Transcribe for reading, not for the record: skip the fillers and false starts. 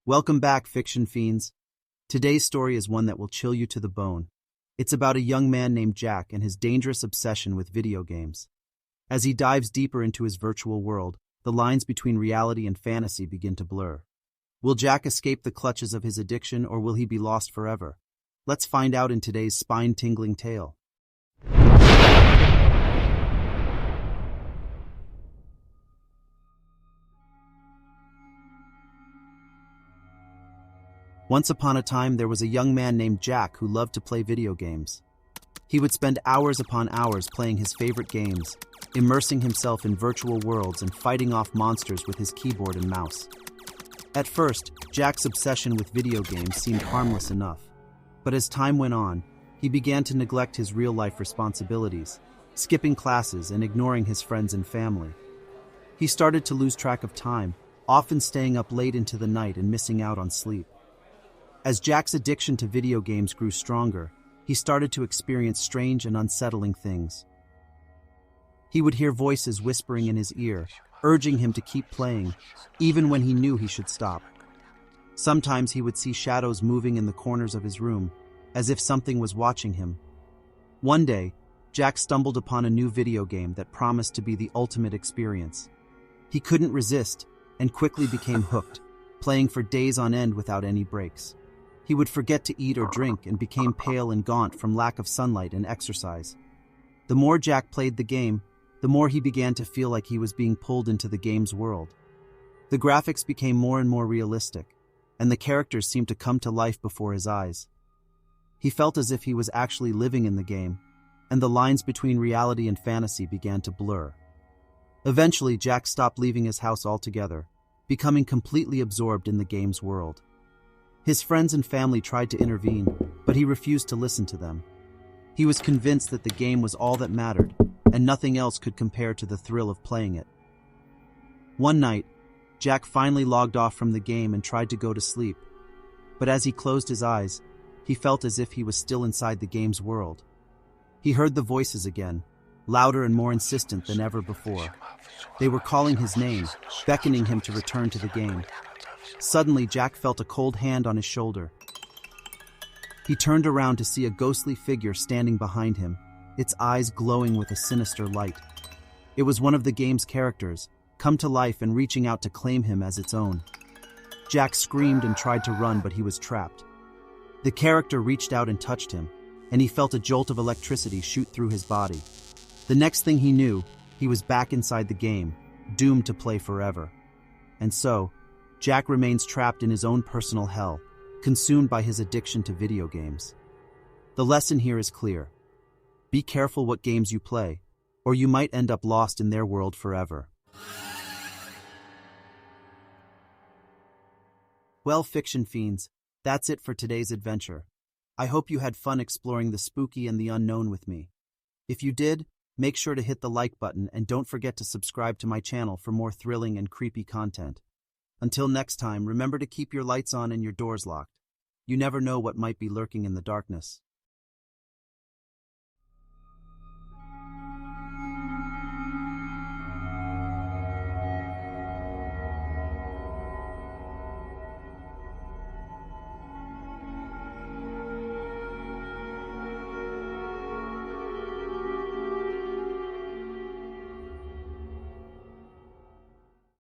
Welcome back, fiction fiends. Today's story is one that will chill you to the bone. It's about a young man named Jack and his dangerous obsession with video games. As he dives deeper into his virtual world, the lines between reality and fantasy begin to blur. Will Jack escape the clutches of his addiction, or will he be lost forever? Let's find out in today's spine-tingling tale. Once upon a time, there was a young man named Jack who loved to play video games. He would spend hours upon hours playing his favorite games, immersing himself in virtual worlds and fighting off monsters with his keyboard and mouse. At first, Jack's obsession with video games seemed harmless enough. But as time went on, he began to neglect his real-life responsibilities, skipping classes and ignoring his friends and family. He started to lose track of time, often staying up late into the night and missing out on sleep. As Jack's addiction to video games grew stronger, he started to experience strange and unsettling things. He would hear voices whispering in his ear, urging him to keep playing, even when he knew he should stop. Sometimes he would see shadows moving in the corners of his room, as if something was watching him. One day, Jack stumbled upon a new video game that promised to be the ultimate experience. He couldn't resist and quickly became hooked, playing for days on end without any breaks. He would forget to eat or drink and became pale and gaunt from lack of sunlight and exercise. The more Jack played the game, the more he began to feel like he was being pulled into the game's world. The graphics became more and more realistic, and the characters seemed to come to life before his eyes. He felt as if he was actually living in the game, and the lines between reality and fantasy began to blur. Eventually, Jack stopped leaving his house altogether, becoming completely absorbed in the game's world. His friends and family tried to intervene, but he refused to listen to them. He was convinced that the game was all that mattered, and nothing else could compare to the thrill of playing it. One night, Jack finally logged off from the game and tried to go to sleep. But as he closed his eyes, he felt as if he was still inside the game's world. He heard the voices again, louder and more insistent than ever before. They were calling his name, beckoning him to return to the game. Suddenly, Jack felt a cold hand on his shoulder. He turned around to see a ghostly figure standing behind him, its eyes glowing with a sinister light. It was one of the game's characters, come to life and reaching out to claim him as its own. Jack screamed and tried to run, but he was trapped. The character reached out and touched him, and he felt a jolt of electricity shoot through his body. The next thing he knew, he was back inside the game, doomed to play forever. And so, Jack remains trapped in his own personal hell, consumed by his addiction to video games. The lesson here is clear. Be careful what games you play, or you might end up lost in their world forever. Well, fiction fiends, that's it for today's adventure. I hope you had fun exploring the spooky and the unknown with me. If you did, make sure to hit the like button and don't forget to subscribe to my channel for more thrilling and creepy content. Until next time, remember to keep your lights on and your doors locked. You never know what might be lurking in the darkness.